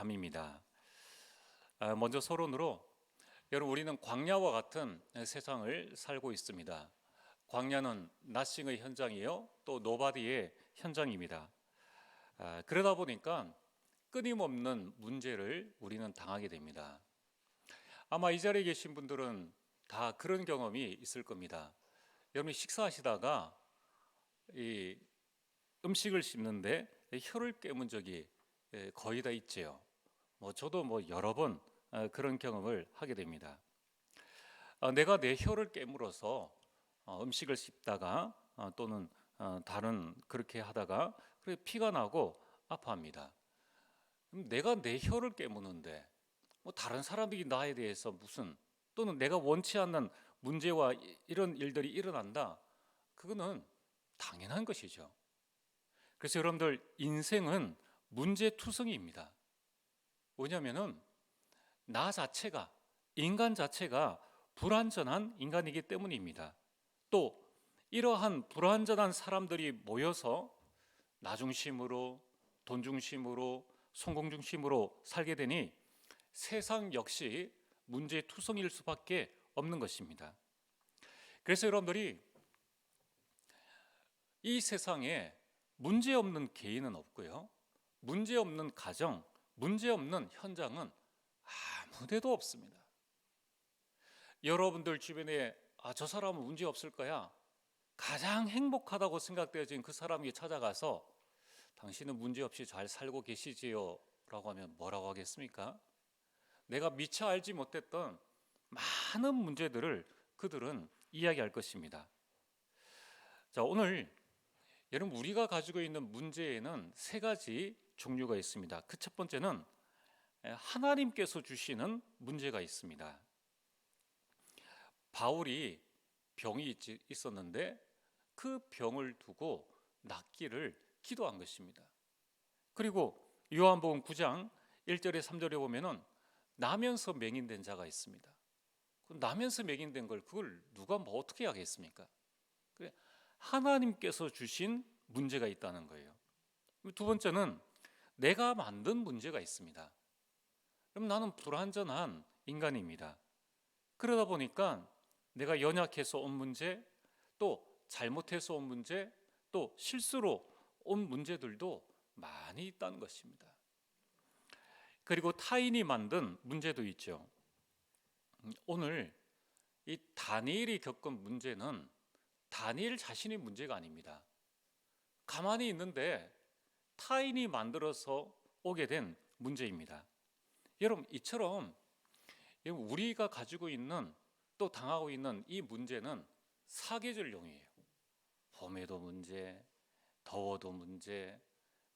담입니다. 먼저 서론으로 여러분 우리는 광야와 같은 세상을 살고 있습니다. 광야는 나싱의 현장이요 또 노바디의 현장입니다. 그러다 보니까 끊임없는 문제를 우리는 당하게 됩니다. 아마 이 자리에 계신 분들은 다 그런 경험이 있을 겁니다. 여러분이 식사하시다가 이 음식을 씹는데 혀를 깨문 적이 거의 다 있지요. 저도 여러 번 그런 경험을 하게 됩니다. 내가 내 혀를 깨물어서 음식을 씹다가 또는 다른 그렇게 하다가 그래 피가 나고 아파합니다. 그럼 내가 내 혀를 깨무는데 다른 사람이 나에 대해서 무슨 또는 내가 원치 않는 문제와 이런 일들이 일어난다. 그거는 당연한 것이죠. 그래서 여러분들 인생은 문제투성이입니다. 왜냐하면은 나 자체가 인간 자체가 불완전한 인간이기 때문입니다. 또 이러한 불완전한 사람들이 모여서 나 중심으로 돈 중심으로 성공 중심으로 살게 되니 세상 역시 문제투성일 수밖에 없는 것입니다. 그래서 여러분들이 이 세상에 문제없는 개인은 없고요, 문제없는 가정, 문제없는 현장은 아무데도 없습니다. 여러분들 주변에 저 사람은 문제 없을 거야, 가장 행복하다고 생각되어진 그 사람에게 찾아가서 당신은 문제없이 잘 살고 계시지요? 라고 하면 뭐라고 하겠습니까? 내가 미처 알지 못했던 많은 문제들을 그들은 이야기할 것입니다. 자, 오늘 여러분 우리가 가지고 있는 문제에는 세 가지 종류가 있습니다. 그 첫 번째는 하나님께서 주시는 문제가 있습니다. 바울이 병이 있었는데 그 병을 두고 낫기를 기도한 것입니다. 그리고 요한복음 9장 1절에 3절에 보면은 나면서 맹인된 자가 있습니다. 나면서 맹인된 걸 그걸 누가 어떻게 하겠습니까? 하나님께서 주신 문제가 있다는 거예요. 두 번째는 내가 만든 문제가 있습니다. 그럼 나는 불완전한 인간입니다. 그러다 보니까 내가 연약해서 온 문제, 또 잘못해서 온 문제, 또 실수로 온 문제들도 많이 있다는 것입니다. 그리고 타인이 만든 문제도 있죠. 오늘 이 다니엘이 겪은 문제는 다니엘 자신의 문제가 아닙니다. 가만히 있는데 타인이 만들어서 오게 된 문제입니다. 여러분 이처럼 우리가 가지고 있는 또 당하고 있는 이 문제는 사계절용이에요. 봄에도 문제, 더워도 문제,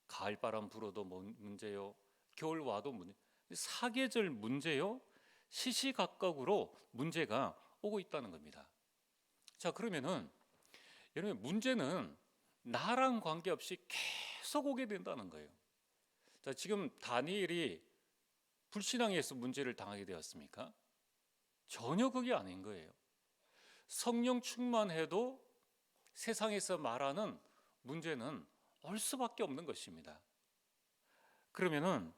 가을바람 불어도 문제요, 겨울 와도 문제. 사계절 문제요, 시시각각으로 문제가 오고 있다는 겁니다. 자, 그러면은 여러분 문제는 나랑 관계없이 계속 오게 된다는 거예요. 자, 지금 다니엘이 불신앙에서 문제를 당하게 되었습니까? 전혀 그게 아닌 거예요. 성령 충만해도 세상에서 말하는 문제는 올 수밖에 없는 것입니다. 그러면은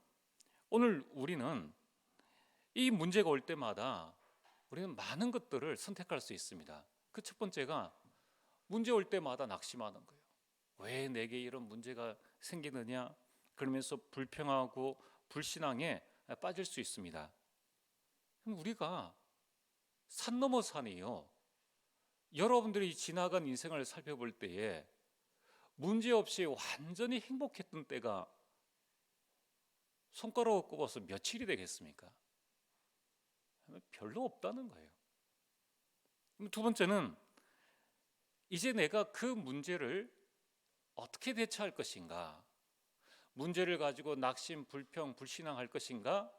오늘 우리는 이 문제가 올 때마다 우리는 많은 것들을 선택할 수 있습니다. 그 첫 번째가 문제 올 때마다 낙심하는 거예요. 왜 내게 이런 문제가 생기느냐? 그러면서 불평하고 불신앙에 빠질 수 있습니다. 그럼 우리가 산 넘어 산이요, 여러분들이 지나간 인생을 살펴볼 때에 문제없이 완전히 행복했던 때가 손가락을 꼽아서 며칠이 되겠습니까? 별로 없다는 거예요. 두 번째는 이제 내가 그 문제를 어떻게 대처할 것인가? 문제를 가지고 낙심, 불평, 불신앙할 것인가?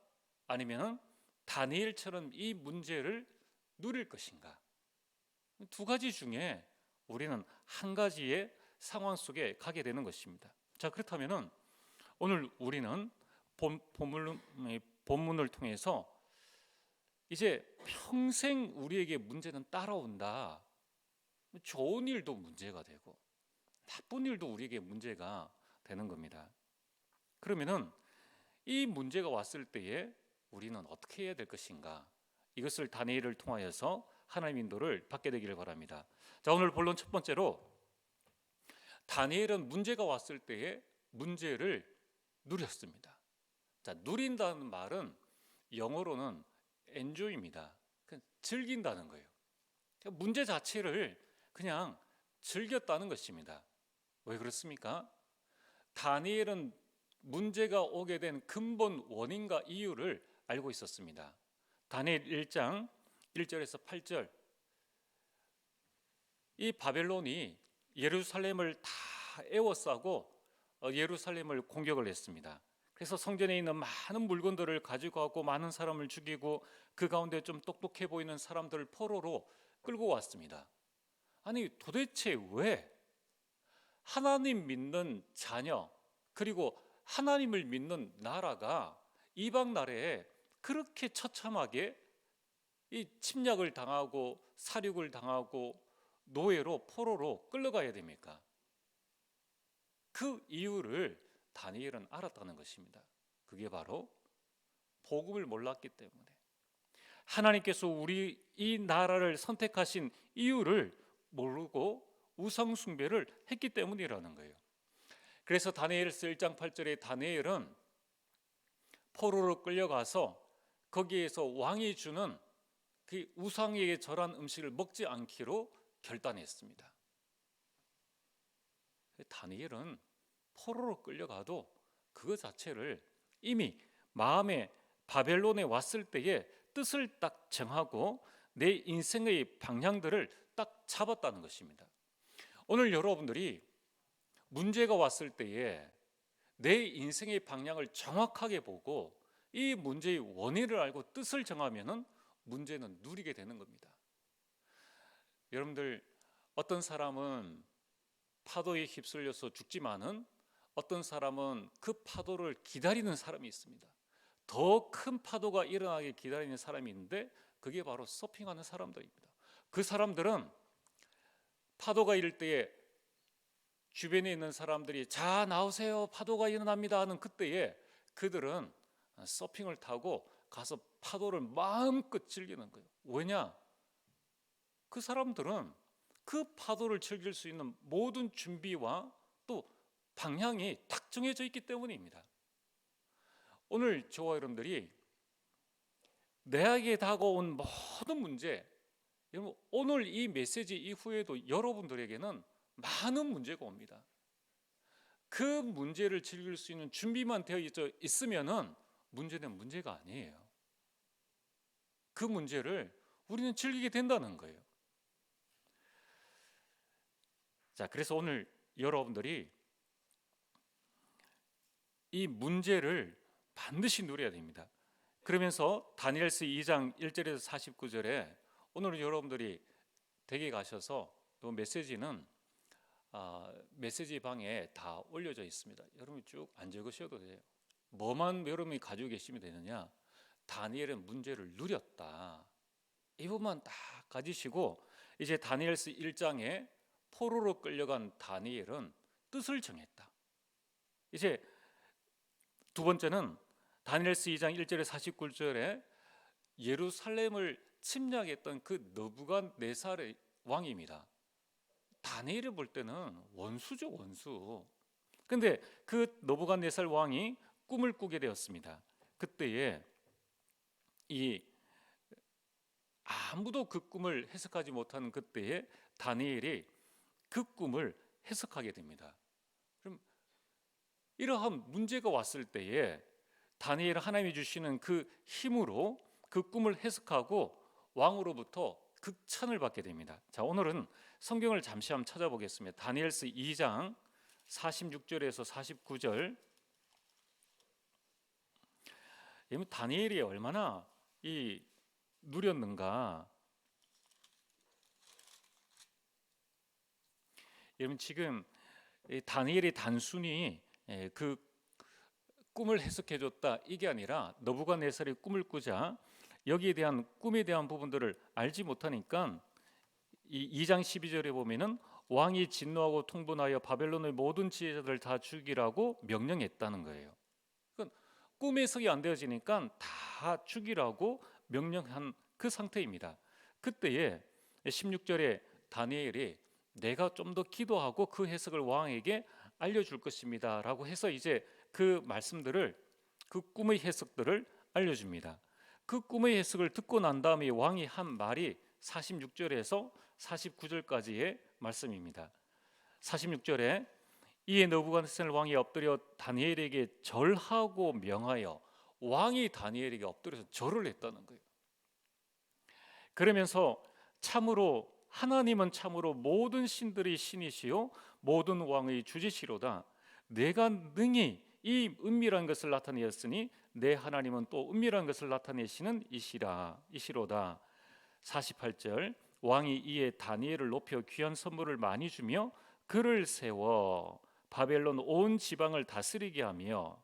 아니면 다니엘처럼 이 문제를 누릴 것인가? 두 가지 중에 우리는 한 가지의 상황 속에 가게 되는 것입니다. 자, 그렇다면 오늘 우리는 본문을 통해서 이제 평생 우리에게 문제는 따라온다. 좋은 일도 문제가 되고 나쁜 일도 우리에게 문제가 되는 겁니다. 그러면은 이 문제가 왔을 때에 우리는 어떻게 해야 될 것인가? 이것을 다니엘을 통하여서 하나님 인도를 받게 되기를 바랍니다. 자, 오늘 본론 첫 번째로 다니엘은 문제가 왔을 때에 문제를 누렸습니다. 자, 누린다는 말은 영어로는 enjoy입니다. 즐긴다는 거예요. 문제 자체를 그냥 즐겼다는 것입니다. 왜 그렇습니까? 다니엘은 문제가 오게 된 근본 원인과 이유를 알고 있었습니다. 다니엘 1장 1절에서 8절, 이 바벨론이 예루살렘을 다 에워싸고 예루살렘을 공격을 했습니다. 그래서 성전에 있는 많은 물건들을 가지고 가고 많은 사람을 죽이고 그 가운데 좀 똑똑해 보이는 사람들을 포로로 끌고 왔습니다. 아니, 도대체 왜 하나님 믿는 자녀, 그리고 하나님을 믿는 나라가 이방 나라에 그렇게 처참하게 이 침략을 당하고 살육을 당하고 노예로 포로로 끌려가야 됩니까? 그 이유를 다니엘은 알았다는 것입니다. 그게 바로 복음을 몰랐기 때문에, 하나님께서 우리 이 나라를 선택하신 이유를 모르고 우상 숭배를 했기 때문이라는 거예요. 그래서 다니엘서 1장 8절에 다니엘은 포로로 끌려가서 거기에서 왕이 주는 그 우상에게 절한 음식을 먹지 않기로 결단했습니다. 다니엘은 포로로 끌려가도 그거 자체를 이미 마음에 바벨론에 왔을 때의 뜻을 딱 정하고 내 인생의 방향들을 딱 잡았다는 것입니다. 오늘 여러분들이 문제가 왔을 때에 내 인생의 방향을 정확하게 보고 이 문제의 원인을 알고 뜻을 정하면은 문제는 누리게 되는 겁니다. 여러분들, 어떤 사람은 파도에 휩쓸려서 죽지만은 어떤 사람은 그 파도를 기다리는 사람이 있습니다. 더 큰 파도가 일어나게 기다리는 사람이 있는데 그게 바로 서핑하는 사람들입니다. 그 사람들은 파도가 일 때에 주변에 있는 사람들이 자 나오세요, 파도가 일어납니다 하는 그때에 그들은 서핑을 타고 가서 파도를 마음껏 즐기는 거예요. 왜냐? 그 사람들은 그 파도를 즐길 수 있는 모든 준비와 또 방향이 딱 정해져 있기 때문입니다. 오늘 저와 여러분들이 내게 다가온 모든 문제, 오늘 이 메시지 이후에도 여러분들에게는 많은 문제가 옵니다. 그 문제를 즐길 수 있는 준비만 되어 있으면은 문제는 문제가 아니에요. 그 문제를 우리는 즐기게 된다는 거예요. 자, 그래서 오늘 여러분들이 이 문제를 반드시 누려야 됩니다. 그러면서 다니엘서 2장 1절에서 49절에 오늘 여러분들이 댁에 가셔서 이 메시지는 메시지 방에 다 올려져 있습니다. 여러분이 쭉 안 적으셔도 돼요. 뭐만 여러분이 가지고 계시면 되느냐? 다니엘은 문제를 누렸다. 이 부분만 딱 가지시고 이제 다니엘서 1장에 포로로 끌려간 다니엘은 뜻을 정했다. 이제 두 번째는 다니엘서 2장 1절에 49절에 예루살렘을 침략했던 그 느부갓네살의 왕입니다. 다니엘을 볼 때는 원수죠, 원수. 근데 그 느부갓네살 왕이 꿈을 꾸게 되었습니다. 그때에 이 아무도 그 꿈을 해석하지 못하는 그때에 다니엘이 그 꿈을 해석하게 됩니다. 그럼 이러한 문제가 왔을 때에 다니엘 하나님이 주시는 그 힘으로 그 꿈을 해석하고 왕으로부터 극찬을 받게 됩니다. 자, 오늘은 성경을 잠시 한번 찾아보겠습니다. 다니엘서 2장 46절에서 49절. 다니엘이 얼마나 누렸는가. 여러분, 지금 다니엘이 단순히 그 꿈을 해석해줬다 이게 아니라 느부갓네살이 꿈을 꾸자 여기에 대한 꿈에 대한 부분들을 알지 못하니까 이 2장 12절에 보면은 왕이 진노하고 통분하여 바벨론의 모든 지혜자들 다 죽이라고 명령했다는 거예요. 그러니까 꿈 해석이 안 되어지니까 다 죽이라고 명령한 그 상태입니다. 그때에 16절에 다니엘이 내가 좀 더 기도하고 그 해석을 왕에게 알려줄 것입니다 라고 해서 이제 그 말씀들을, 그 꿈의 해석들을 알려줍니다. 그 꿈의 해석을 듣고 난 다음에 왕이 한 말이 46절에서 49절까지의 말씀입니다. 46절에 이에 느부갓네살 왕이 엎드려 다니엘에게 절하고 명하여, 왕이 다니엘에게 엎드려서 절을 했다는 거예요. 그러면서 참으로 하나님은 참으로 모든 신들의 신이시요 모든 왕의 주지시로다. 내가 능히 이 은밀한 것을 나타내었으니 내 하나님은 또 은밀한 것을 나타내시는 이시로다. 48절 왕이 이에 다니엘을 높여 귀한 선물을 많이 주며 그를 세워 바벨론 온 지방을 다스리게 하며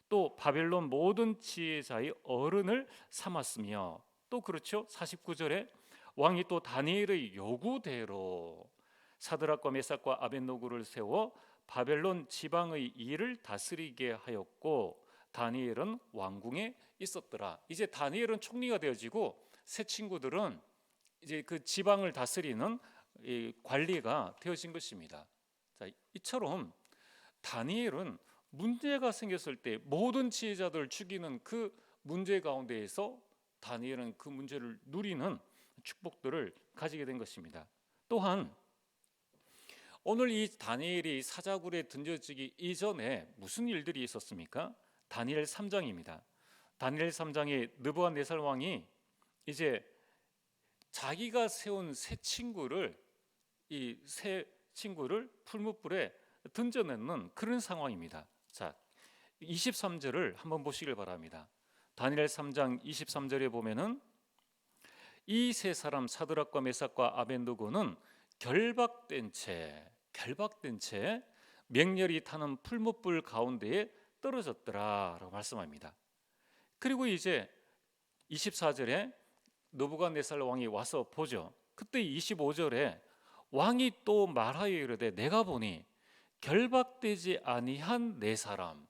또 바벨론 모든 지혜자의 어른을 삼았으며, 또 그렇죠. 49절에 왕이 또 다니엘의 요구대로 사드락과 메삭과 아벳노고를 세워 바벨론 지방의 일을 다스리게 하였고 다니엘은 왕궁에 있었더라. 이제 다니엘은 총리가 되어지고 새 친구들은 이제 그 지방을 다스리는 이 관리가 되어진 것입니다. 자, 이처럼 다니엘은 문제가 생겼을 때 모든 지혜자들을 죽이는 그 문제 가운데에서 다니엘은 그 문제를 누리는 축복들을 가지게 된 것입니다. 또한 오늘 이 다니엘이 사자굴에 던져지기 이전에 무슨 일들이 있었습니까? 다니엘 3장입니다. 다니엘 3장에 느부갓네살 왕이 이제 자기가 세운 새 친구를, 이 새 친구를 풀무불에 던져내는 그런 상황입니다. 자, 23절을 한번 보시길 바랍니다. 다니엘 3장 23절에 보면은 이 세 사람 사드락과 메삭과 아벳느고는 결박된 채 맹렬히 타는 풀무불 가운데에 떨어졌더라라고 말씀합니다. 그리고 이제 24절에 느부갓네살 왕이 와서 보죠. 그때 25절에 왕이 또 말하여 이르되 내가 보니 결박되지 아니한 네 사람,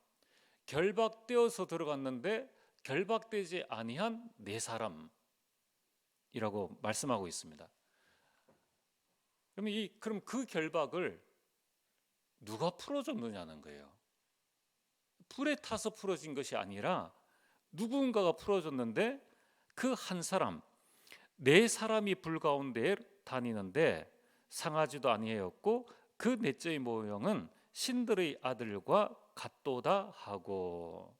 결박되어서 들어갔는데 결박되지 아니한 네 사람이라고 말씀하고 있습니다. 그럼 그 결박을 누가 풀어줬느냐는 거예요. 불에 타서 풀어진 것이 아니라 누군가가 풀어줬는데 그 한 사람, 네 사람이 불 가운데 다니는데 상하지도 아니하였고 그 넷째의 모형은 신들의 아들과 같도다 하고,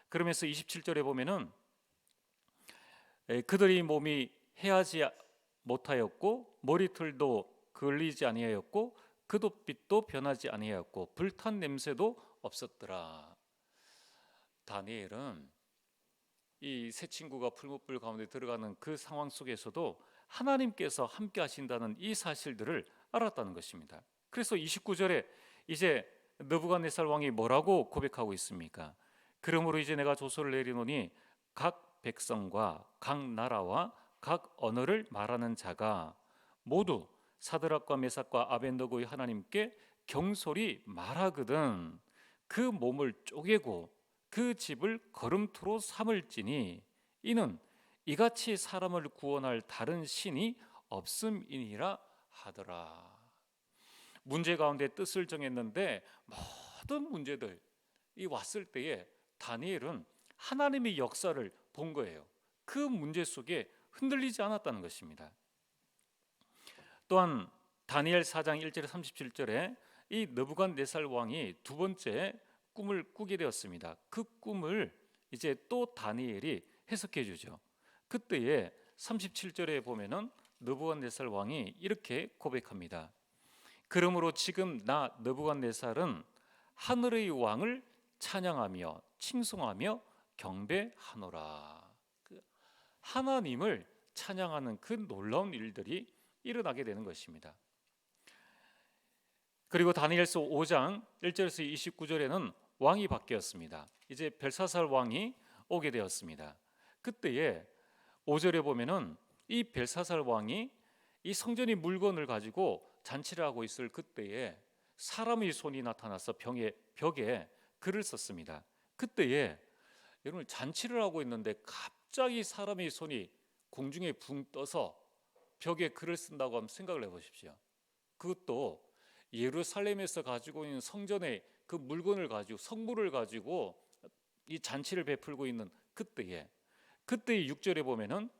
그러면서 27절에 보면은 그들의 몸이 해하지 못하였고 머리털도 걸리지 아니하였고 그돛빛도 변하지 아니하였고 불탄 냄새도 없었더라. 다니엘은 이 새 친구가 풀무불 가운데 들어가는 그 상황 속에서도 하나님께서 함께 하신다는 이 사실들을 알았다는 것입니다. 그래서 29절에 이제 느부갓네살 왕이 뭐라고 고백하고 있습니까? 그러므로 이제 내가 조서를 내리노니 각 백성과 각 나라와 각 언어를 말하는 자가 모두 사드락과 메삭과 아벳느고의 하나님께 경솔히 말하거든 그 몸을 쪼개고 그 집을 거름토로 삼을지니 이는 이같이 사람을 구원할 다른 신이 없음이니라 하더라. 문제 가운데 뜻을 정했는데 모든 문제들이 왔을 때에 다니엘은 하나님의 역사를 본 거예요. 그 문제 속에 흔들리지 않았다는 것입니다. 또한 다니엘 4장 1절에 37절에 이 느부갓네살 왕이 두 번째 꿈을 꾸게 되었습니다. 그 꿈을 이제 또 다니엘이 해석해 주죠. 그때에 37절에 보면은 느부갓네살 왕이 이렇게 고백합니다. 그러므로 지금 나 느부갓네살은 하늘의 왕을 찬양하며 칭송하며 경배하노라. 하나님을 찬양하는 그 놀라운 일들이 일어나게 되는 것입니다. 그리고 다니엘서 5장 1절에서 29절에는 왕이 바뀌었습니다. 이제 벨사살 왕이 오게 되었습니다. 그때에 5절에 보면은 이 벨사살 왕이 이 성전의 물건을 가지고 잔치를 하고 있을 그때에 사람의 손이 나타나서 벽에 글을 썼습니다. 그때에 여러분 잔치를 하고 있는데 갑자기 사람의 손이 공중에 붕 떠서 벽에 글을 쓴다고 한번 생각을 해보십시오. 그것도 예루살렘에서 가지고 있는 성전의 그 물건을 가지고 성물을 가지고 이 잔치를 베풀고 있는 그때의 6절에 보면은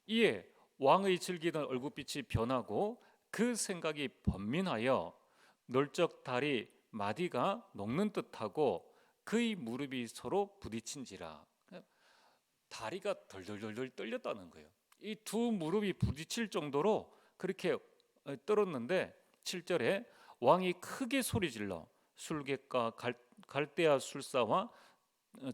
이에 왕의 즐기던 얼굴빛이 변하고 그 생각이 번민하여 널쩍 다리 마디가 녹는 듯하고 그의 무릎이 서로 부딪힌지라. 다리가 덜덜덜덜 떨렸다는 거예요. 이 두 무릎이 부딪힐 정도로 그렇게 떨었는데 7절에 왕이 크게 소리질러 술객과 갈대아 술사와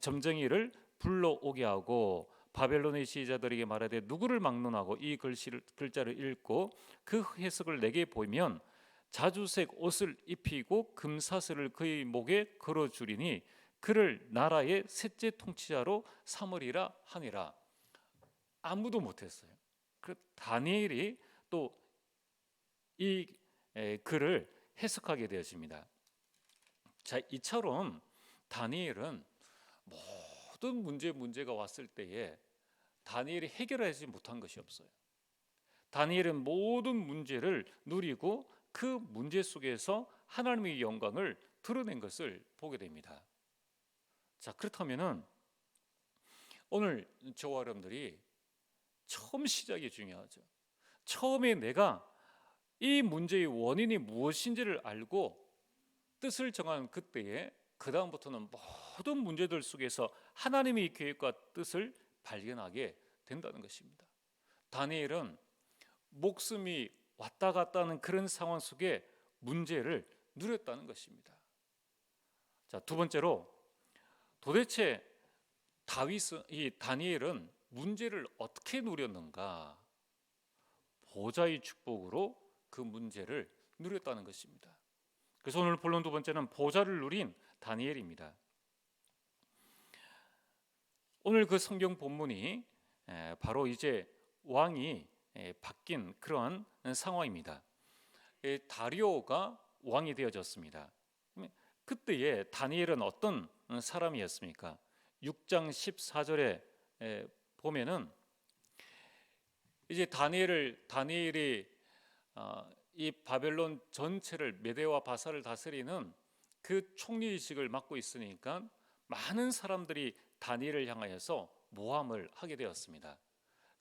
점쟁이를 불러오게 하고 바벨론의 지휘자들에게 말하되 누구를 막론하고 이 글자를 읽고 그 해석을 내게 보이면 자주색 옷을 입히고 금사슬을 그의 목에 걸어주리니 그를 나라의 셋째 통치자로 삼으리라 하니라. 아무도 못했어요. 그 다니엘이 또 이 글을 해석하게 되었습니다. 자, 이처럼 다니엘은 모든 문제가 왔을 때에 다니엘이 해결하지 못한 것이 없어요. 다니엘은 모든 문제를 누리고 그 문제 속에서 하나님의 영광을 드러낸 것을 보게 됩니다. 자, 그렇다면은 오늘 저와 여러분들이 처음 시작이 중요하죠. 처음에 내가 이 문제의 원인이 무엇인지를 알고 뜻을 정한 그때에 그 다음부터는 모든 문제들 속에서 하나님의 계획과 뜻을 발견하게 된다는 것입니다. 다니엘은 목숨이 왔다 갔다 하는 그런 상황 속에 문제를 누렸다는 것입니다. 자, 두 번째로 도대체 이 다니엘은 문제를 어떻게 누렸는가? 보좌의 축복으로 그 문제를 누렸다는 것입니다. 그래서 오늘 본론 두 번째는 보좌를 누린 다니엘입니다. 오늘 그 성경 본문이 바로 이제 왕이 바뀐 그러한 상황입니다. 다리오가 왕이 되어졌습니다. 그때에 다니엘은 어떤 사람이었습니까? 6장 14절에 보면은 이제 다니엘이 이 바벨론 전체를 메대와 바사를 다스리는 그 총리직을 맡고 있으니까 많은 사람들이 다니엘을 향하여서 모함을 하게 되었습니다.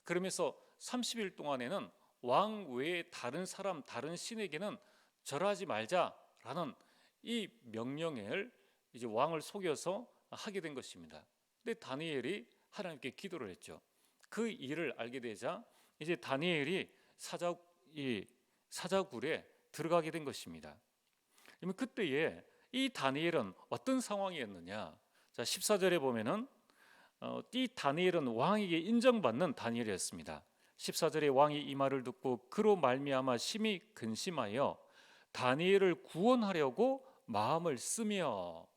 그러면서 30일 동안에는 왕 외에 다른 신에게는 절하지 말자라는 이 명령을 이제 왕을 속여서 하게 된 것입니다. 근데 다니엘이 하나님께 기도를 했죠. 그 일을 알게 되자 이제 다니엘이 사자굴에 들어가게 된 것입니다. 그러면 그때에 이 다니엘은 어떤 상황이었느냐? 자, 14절에 보면은 이 다니엘은 왕에게 인정받는 다니엘이었습니다. 14절에 왕이 이 말을 듣고 그로 말미암아 심히 근심하여 다니엘을 구원하려고 마음을 쓰며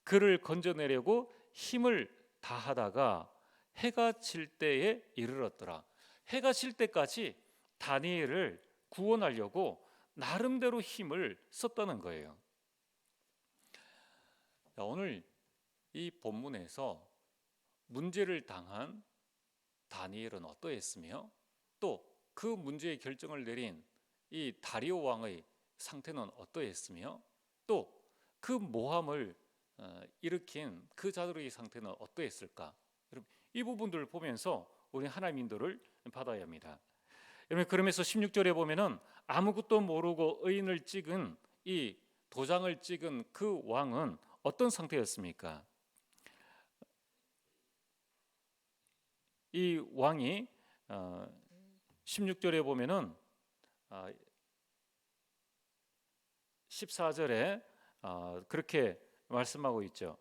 그를 건져내려고 힘을 다하다가 해가 질 때에 이르렀더라. 해가 질 때까지 다니엘을 구원하려고 나름대로 힘을 썼다는 거예요. 오늘 이 본문에서 문제를 당한 다니엘은 어떠했으며 또 그 문제의 결정을 내린 이 다리오 왕의 상태는 어떠했으며 또 그 모함을 일으킨 그 자들의 상태는 어떠했을까? 여러분, 이 부분들을 보면서 우리 하나님 인도를 받아야 합니다. 여러분, 그러면서 16절에 보면은 아무것도 모르고 의인을 찍은 이 도장을 찍은 그 왕은 어떤 상태였습니까? 이 왕이 16절에 보면은 14절에 그렇게 말씀하고 있죠.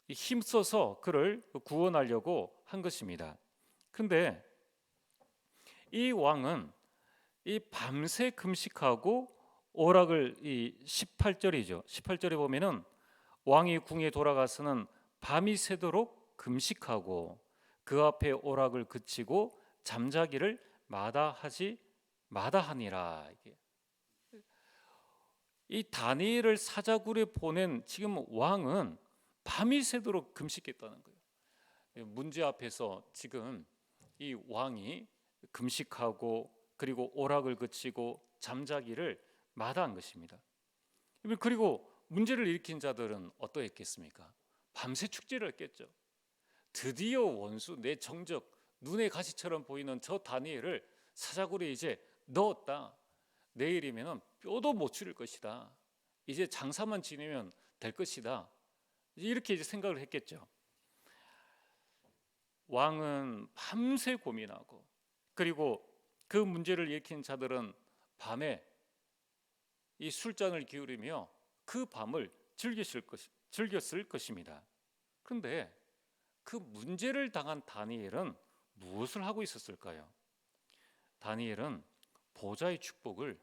힘써서 그를 구원하려고 한 것입니다. 근데 이 왕은 이 밤새 금식하고 오락을 이 18절이죠. 18절에 보면은 왕이 궁에 돌아가서는 밤이 새도록 금식하고 그 앞에 오락을 그치고 잠자기를 마다하니라. 이 다니엘을 사자굴에 보낸 지금 왕은 밤이 새도록 금식했다는 거예요. 문제 앞에서 지금 이 왕이 금식하고 그리고 오락을 그치고 잠자기를 마다한 것입니다. 그리고 문제를 일으킨 자들은 어떠했겠습니까? 밤새 축제를 했겠죠. 드디어 원수, 내 정적, 눈의 가시처럼 보이는 저 다니엘을 사자굴에 이제 넣었다. 내일이면 뼈도 못 추릴 것이다. 이제 장사만 지내면 될 것이다. 이렇게 이제 생각을 했겠죠. 왕은 밤새 고민하고 그리고 그 문제를 일으킨 자들은 밤에 이 술잔을 기울이며 그 밤을 즐겼을 것입니다. 그런데 그 문제를 당한 다니엘은 무엇을 하고 있었을까요? 다니엘은 보좌의 축복을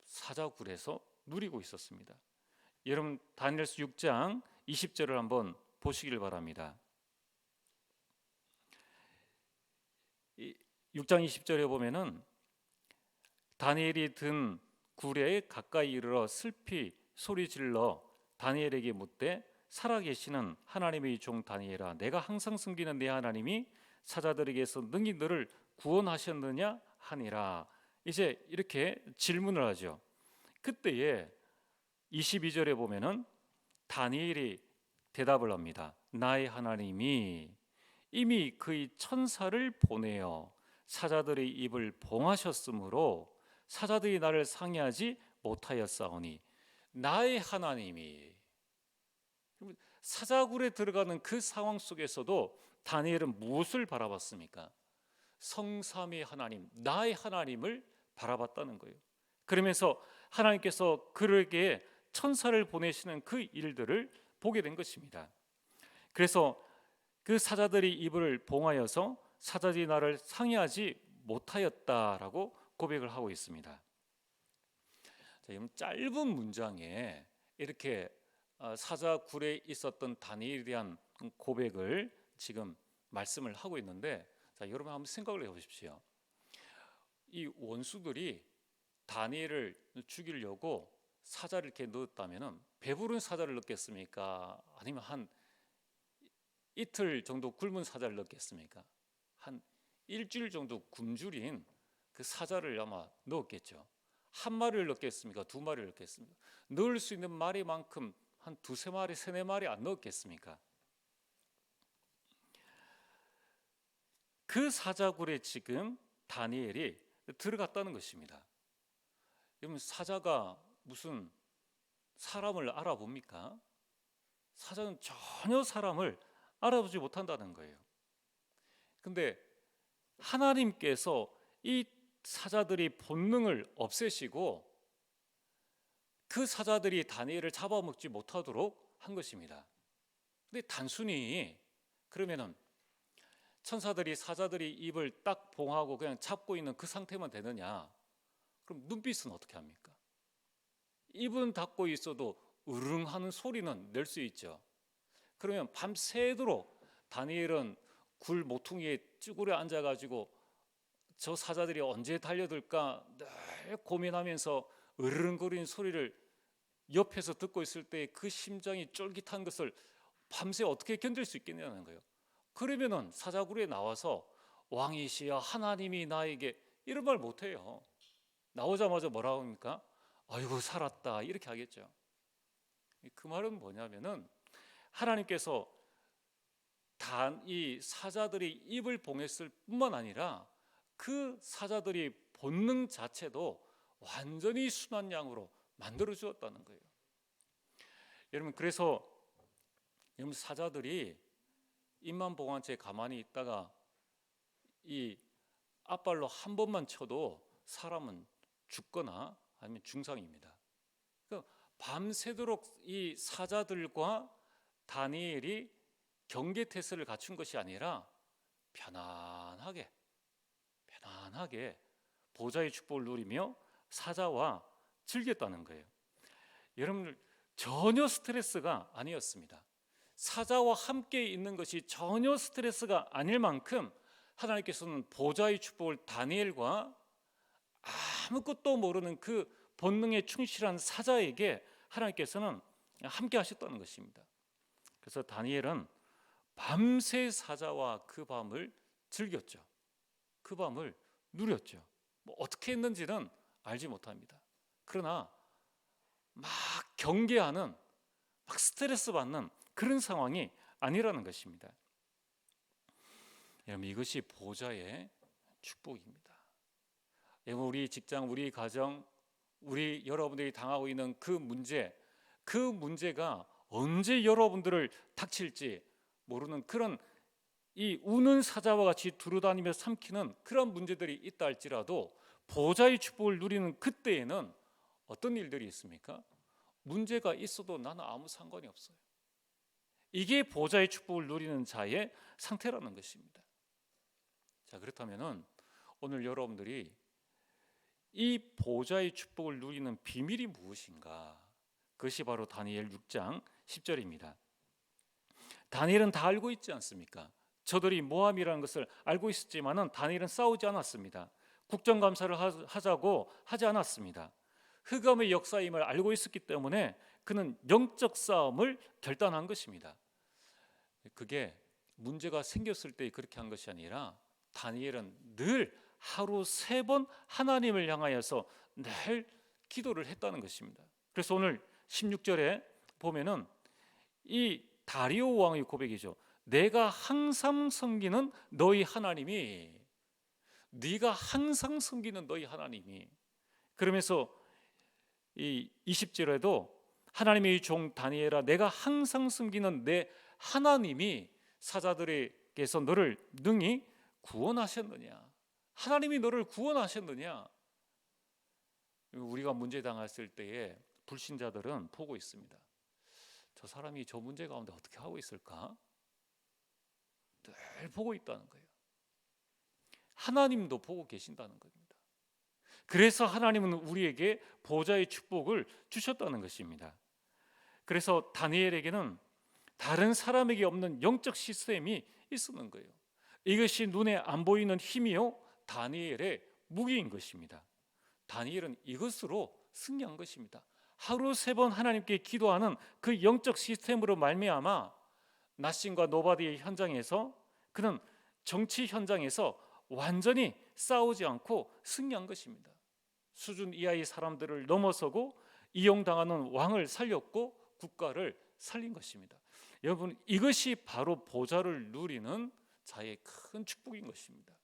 사자굴에서 누리고 있었습니다. 여러분 다니엘서 6장 20절을 한번 보시길 바랍니다. 6장 20절에 보면은 다니엘이 든 굴에 가까이 이르러 슬피 소리질러 다니엘에게 묻되 살아계시는 하나님의 종 다니엘아, 내가 항상 섬기는 내 하나님이 사자들에게서 능히 너를 구원하셨느냐 하니라. 이제 이렇게 질문을 하죠. 그때에 22절에 보면은 다니엘이 대답을 합니다. 나의 하나님이 이미 그의 천사를 보내어 사자들의 입을 봉하셨으므로 사자들이 나를 상해하지 못하였사오니. 나의 하나님이, 사자굴에 들어가는 그 상황 속에서도 다니엘은 무엇을 바라봤습니까? 성삼위 하나님, 나의 하나님을 바라봤다는 거예요. 그러면서 하나님께서 그에게 천사를 보내시는 그 일들을 보게 된 것입니다. 그래서 그 사자들이 입을 봉하여서 사자들이 나를 상해하지 못하였다라고 고백을 하고 있습니다. 자, 짧은 문장에 이렇게 사자굴에 있었던 다니엘에 대한 고백을 지금 말씀을 하고 있는데, 자, 여러분 한번 생각을 해보십시오. 이 원수들이 다니엘을 죽이려고 사자를 이렇게 넣었다면은 배부른 사자를 넣겠습니까? 아니면 한 이틀 정도 굶은 사자를 넣겠습니까? 한 일주일 정도 굶주린 그 사자를 아마 넣었겠죠. 한 마리를 넣겠습니까? 두 마리를 넣겠습니까? 넣을 수 있는 마리만큼 한 두세 마리, 세네 마리 안 넣었겠습니까? 그 사자굴에 지금 다니엘이 들어갔다는 것입니다. 여러분, 사자가 무슨 사람을 알아봅니까? 사자는 전혀 사람을 알아보지 못한다는 거예요. 근데 하나님께서 이 사자들이 본능을 없애시고 그 사자들이 다니엘을 잡아먹지 못하도록 한 것입니다. 근데 단순히 그러면은 천사들이 사자들이 입을 딱 봉하고 그냥 잡고 있는 그 상태만 되느냐? 그럼 눈빛은 어떻게 합니까? 입은 닫고 있어도 으릉하는 소리는 낼 수 있죠. 그러면 밤새도록 다니엘은 굴 모퉁이에 쭈그려 앉아가지고 저 사자들이 언제 달려들까 늘 고민하면서 으르렁거리는 소리를 옆에서 듣고 있을 때 그 심장이 쫄깃한 것을 밤새 어떻게 견딜 수 있겠냐는 거예요. 그러면은 사자굴에 나와서 왕이시여 하나님이 나에게 이런 말 못해요. 나오자마자 뭐라고 합니까? 아이고 살았다 이렇게 하겠죠. 그 말은 뭐냐면은 하나님께서 이 사자들이 입을 봉했을 뿐만 아니라 그 사자들이 본능 자체도 완전히 순한 양으로 만들어 주었다는 거예요. 여러분, 그래서 여러분 사자들이 입만 봉한 채 가만히 있다가 이 앞발로 한 번만 쳐도 사람은 죽거나 아니면 중상입니다. 그러니까 밤새도록 이 사자들과 다니엘이 경계태세를 갖춘 것이 아니라 편안하게 보좌의 축복을 누리며 사자와 즐겼다는 거예요. 여러분들 전혀 스트레스가 아니었습니다. 사자와 함께 있는 것이 전혀 스트레스가 아닐 만큼 하나님께서는 보좌의 축복을 다니엘과 아무것도 모르는 그 본능에 충실한 사자에게 하나님께서는 함께 하셨다는 것입니다. 그래서 다니엘은 밤새 사자와 그 밤을 즐겼죠. 그 밤을 누렸죠. 뭐 어떻게 했는지는 알지 못합니다. 그러나 막 경계하는, 막 스트레스 받는 그런 상황이 아니라는 것입니다. 여러분, 이것이 보좌의 축복입니다. 여러분, 우리 직장, 우리 가정, 우리 여러분들이 당하고 있는 그 문제가 언제 여러분들을 닥칠지 모르는 그런 이 우는 사자와 같이 두루다니며 삼키는 그런 문제들이 있다 할지라도 보좌의 축복을 누리는 그때에는 어떤 일들이 있습니까? 문제가 있어도 나는 아무 상관이 없어요. 이게 보좌의 축복을 누리는 자의 상태라는 것입니다. 자, 그렇다면은 오늘 여러분들이 이 보좌의 축복을 누리는 비밀이 무엇인가? 그것이 바로 다니엘 6장 10절입니다. 다니엘은 다 알고 있지 않습니까? 저들이 모함이라는 것을 알고 있었지만은 다니엘은 싸우지 않았습니다. 국정감사를 하자고 하지 않았습니다. 흑암의 역사임을 알고 있었기 때문에 그는 영적 싸움을 결단한 것입니다. 그게 문제가 생겼을 때 그렇게 한 것이 아니라 다니엘은 늘 하루 3번 하나님을 향하여서 늘 기도를 했다는 것입니다. 그래서 오늘 16절에 보면은 이 다리오 왕의 고백이죠. 내가 항상 섬기는 너희 하나님이, 네가 항상 섬기는 너희 하나님이. 그러면서 이 20절에도 하나님의 종 다니엘아, 내가 항상 섬기는 내 하나님이 사자들에게서 너를 능히 구원하셨느냐. 하나님이 너를 구원하셨느냐. 우리가 문제 당했을 때에 불신자들은 보고 있습니다. 저 사람이 저 문제 가운데 어떻게 하고 있을까? 늘 보고 있다는 거예요. 하나님도 보고 계신다는 겁니다. 그래서 하나님은 우리에게 보좌의 축복을 주셨다는 것입니다. 그래서 다니엘에게는 다른 사람에게 없는 영적 시스템이 있었는 거예요. 이것이 눈에 안 보이는 힘이요 다니엘의 무기인 것입니다. 다니엘은 이것으로 승리한 것입니다. 하루 3번 하나님께 기도하는 그 영적 시스템으로 말미암아 나신과 노바디의 현장에서 그는 정치 현장에서 완전히 싸우지 않고 승리한 것입니다. 수준 이하의 사람들을 넘어서고 이용당하는 왕을 살렸고 국가를 살린 것입니다. 여러분, 이것이 바로 보좌를 누리는 자의 큰 축복인 것입니다.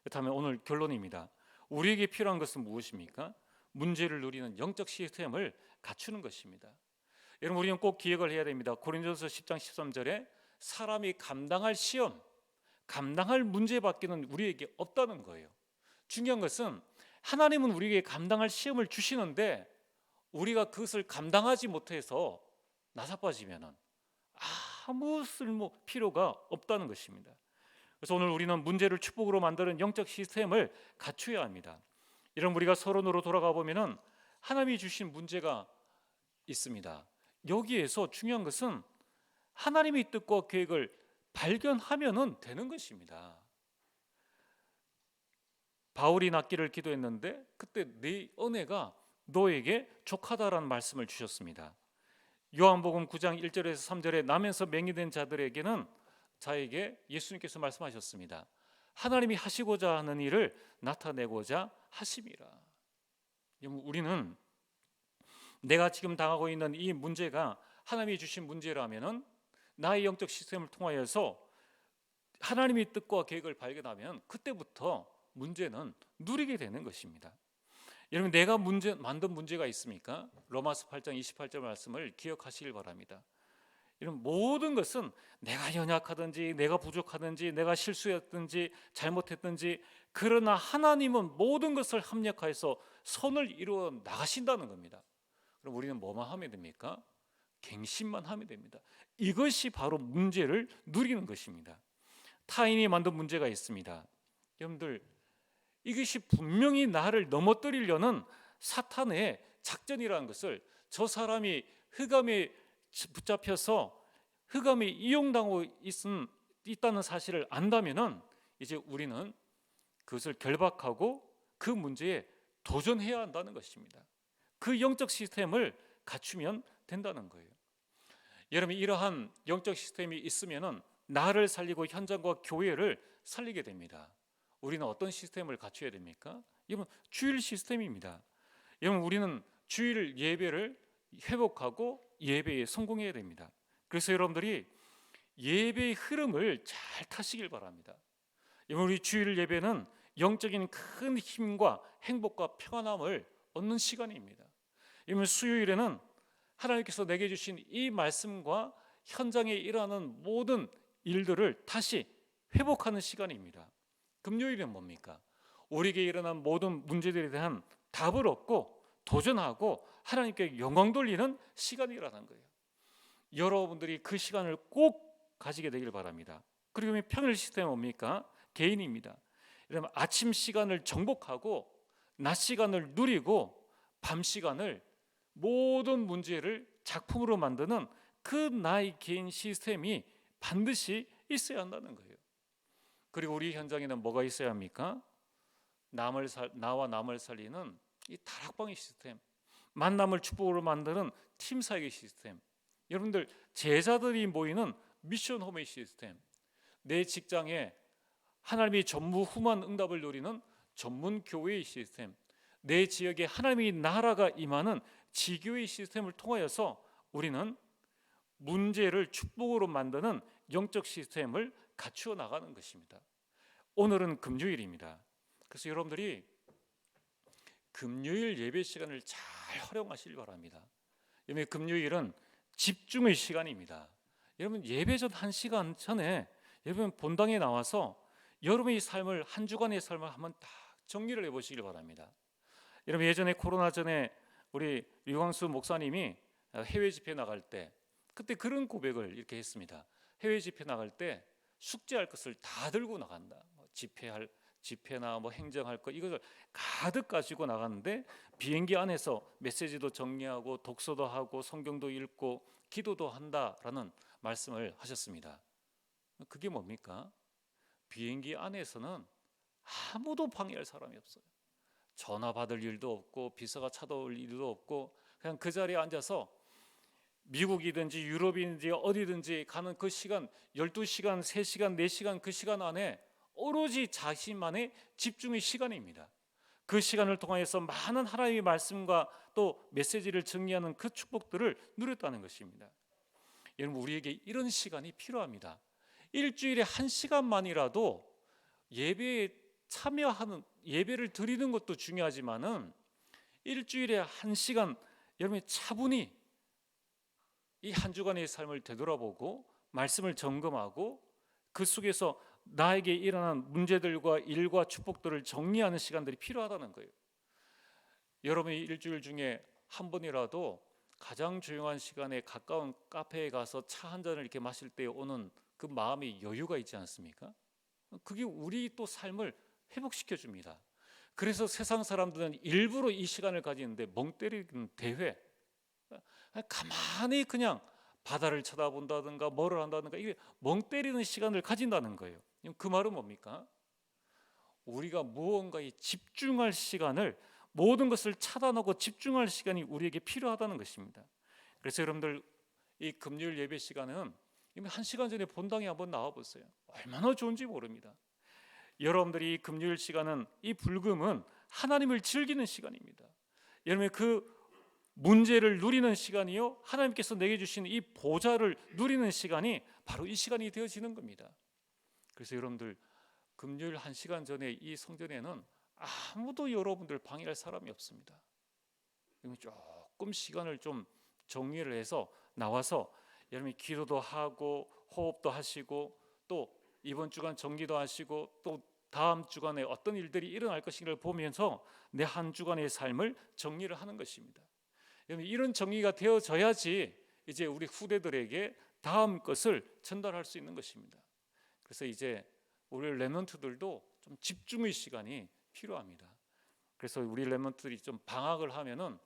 그렇다면 오늘 결론입니다. 우리에게 필요한 것은 무엇입니까? 문제를 누리는 영적 시스템을 갖추는 것입니다. 여러분, 우리는 꼭 기억을 해야 됩니다. 고린도서 10장 13절에 사람이 감당할 시험, 감당할 문제밖에는 우리에게 없다는 거예요. 중요한 것은 하나님은 우리에게 감당할 시험을 주시는데 우리가 그것을 감당하지 못해서 나사빠지면은 아무 쓸모 필요가 없다는 것입니다. 그래서 오늘 우리는 문제를 축복으로 만드는 영적 시스템을 갖춰야 합니다. 이런 우리가 서론으로 돌아가 보면은 하나님이 주신 문제가 있습니다. 여기에서 중요한 것은 하나님의 뜻과 계획을 발견하면은 되는 것입니다. 바울이 낫기를 기도했는데 그때 네 은혜가 너에게 족하다라는 말씀을 주셨습니다. 요한복음 9장 1절에서 3절에 나면서 맹인된 자들에게는 자에게 예수님께서 말씀하셨습니다. 하나님이 하시고자 하는 일을 나타내고자 하심이라. 우리는 내가 지금 당하고 있는 이 문제가 하나님이 주신 문제라면은 나의 영적 시스템을 통하여서 하나님의 뜻과 계획을 발견하면 그때부터 문제는 누리게 되는 것입니다. 여러분, 내가 만든 문제가 있습니까? 로마서 8장 28절 말씀을 기억하시길 바랍니다. 이런 모든 것은 내가 연약하든지 내가 부족하든지 내가 실수했든지 잘못했든지, 그러나 하나님은 모든 것을 합력하여서 선을 이루어 나가신다는 겁니다. 그럼 우리는 뭐만 하면 됩니까? 갱신만 하면 됩니다. 이것이 바로 문제를 누리는 것입니다. 타인이 만든 문제가 있습니다. 여러분들, 이것이 분명히 나를 넘어뜨리려는 사탄의 작전이라는 것을, 저 사람이 흑암에 붙잡혀서 흑암에 이용당하고 있다는 사실을 안다면은 이제 우리는 그것을 결박하고 그 문제에 도전해야 한다는 것입니다. 그 영적 시스템을 갖추면 된다는 거예요. 여러분, 이러한 영적 시스템이 있으면은 나를 살리고 현장과 교회를 살리게 됩니다. 우리는 어떤 시스템을 갖춰야 됩니까? 이건 주일 시스템입니다. 여러분, 우리는 주일 예배를 회복하고 예배에 성공해야 됩니다. 그래서 여러분들이 예배의 흐름을 잘 타시길 바랍니다. 여러분, 우리 주일 예배는 영적인 큰 힘과 행복과 평안함을 얻는 시간입니다. 여러분, 수요일에는 하나님께서 내게 주신 이 말씀과 현장에 일어나는 모든 일들을 다시 회복하는 시간입니다. 금요일은 뭡니까? 우리에게 일어난 모든 문제들에 대한 답을 얻고 도전하고 하나님께 영광 돌리는 시간이라는 거예요. 여러분들이 그 시간을 꼭 가지게 되길 바랍니다. 그리고 평일 시스템은 뭡니까? 개인입니다. 여러분, 아침 시간을 정복하고 낮 시간을 누리고 밤 시간을 모든 문제를 작품으로 만드는 그 나의 개인 시스템이 반드시 있어야 한다는 거예요. 그리고 우리 현장에는 뭐가 있어야 합니까? 나와 남을 살리는 이 다락방의 시스템, 만남을 축복으로 만드는 팀 사역의 시스템, 여러분들 제자들이 모이는 미션 홈의 시스템, 내 직장에 하나님이 전무후무한 응답을 누리는 전문 교회의 시스템, 내 지역에 하나님의 나라가 임하는 지교의 시스템을 통하여서 우리는 문제를 축복으로 만드는 영적 시스템을 갖추어 나가는 것입니다. 오늘은 금요일입니다. 그래서 여러분들이 금요일 예배 시간을 잘 활용하시길 바랍니다. 여러분, 금요일은 집중의 시간입니다. 여러분, 예배 전 1시간 전에 여러분 본당에 나와서 여러분의 삶을, 한 주간의 삶을 한번 딱 정리를 해보시길 바랍니다. 여러분, 예전에 코로나 전에 우리 류광수 목사님이 해외 집회 나갈 때 그때 그런 고백을 이렇게 했습니다. 해외 집회 나갈 때 숙제할 것을 다 들고 나간다. 집회나 행정할 것, 이것을 가득 가지고 나갔는데 비행기 안에서 메시지도 정리하고 독서도 하고 성경도 읽고 기도도 한다라는 말씀을 하셨습니다. 그게 뭡니까? 비행기 안에서는 아무도 방해할 사람이 없어요. 전화 받을 일도 없고 비서가 찾아올 일도 없고 그냥 그 자리에 앉아서 미국이든지 유럽이든지 어디든지 가는 그 시간, 12시간, 3시간, 4시간, 그 시간 안에 오로지 자신만의 집중의 시간입니다. 그 시간을 통하여서 많은 하나님의 말씀과 또 메시지를 정리하는 그 축복들을 누렸다는 것입니다. 여러분, 우리에게 이런 시간이 필요합니다. 일주일에 1시간만이라도 예배에 참여하는, 예배를 드리는 것도 중요하지만은 일주일에 1시간 여러분이 차분히 이 한 주간의 삶을 되돌아보고 말씀을 점검하고 그 속에서 나에게 일어난 문제들과 일과 축복들을 정리하는 시간들이 필요하다는 거예요. 여러분이 일주일 중에 한 번이라도 가장 조용한 시간에 가까운 카페에 가서 차 한 잔을 이렇게 마실 때 오는 그 마음의 여유가 있지 않습니까? 그게 우리 또 삶을 회복시켜 줍니다. 그래서 세상 사람들은 일부러 이 시간을 가지는데 멍 때리는 대회, 가만히 그냥 바다를 쳐다본다든가 뭐를 한다든가 이게 멍 때리는 시간을 가진다는 거예요. 그 말은 뭡니까? 우리가 무언가에 집중할 시간을, 모든 것을 차단하고 집중할 시간이 우리에게 필요하다는 것입니다. 그래서 여러분들 이 금요일 예배 시간은 1시간 전에 본당에 한번 나와보세요. 얼마나 좋은지 모릅니다. 여러분들이 이 금요일 시간은, 이 불금은 하나님을 즐기는 시간입니다. 여러분의 그 문제를 누리는 시간이요, 하나님께서 내게 주신 이 보좌를 누리는 시간이 바로 이 시간이 되어지는 겁니다. 그래서 여러분들 금요일 1시간 전에 이 성전에는 아무도 여러분들 방해할 사람이 없습니다. 조금 시간을 좀 정리를 해서 나와서 여러분이 기도도 하고 호흡도 하시고 또 이번 주간 정리도 하시고 또 다음 주간에 어떤 일들이 일어날 것인가를 보면서 내 한 주간의 삶을 정리를 하는 것입니다. 여러분, 이런 정리가 되어져야지 이제 우리 후대들에게 다음 것을 전달할 수 있는 것입니다. 그래서 이제 우리 렘넌트들도 좀 집중의 시간이 필요합니다. 그래서 우리 렘넌트들이 좀 방학을 하면은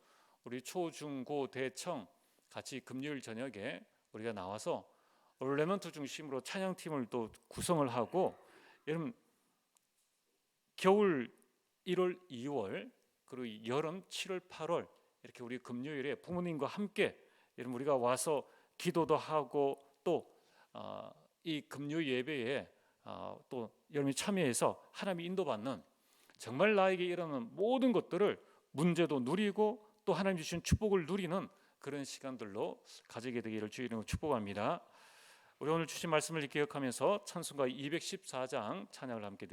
우리 초, 중, 고, 대청 같이 금요일 저녁에 우리가 나와서 우리 렘넌트 중심으로 찬양팀을 또 구성을 하고, 여러분 겨울 1월, 2월 그리고 여름 7월, 8월 이렇게 우리 금요일에 부모님과 함께 여러분 우리가 와서 기도도 하고 또 이 금요 예배에 또 여러분이 참여해서 하나님의 인도받는 정말 나에게 일어나는 모든 것들을 문제도 누리고 또 하나님 주신 축복을 누리는 그런 시간들로 가지게 되기를 주의 이름으로 축복합니다. 우리 오늘 주신 말씀을 기억하면서 찬송가 214장 찬양을 함께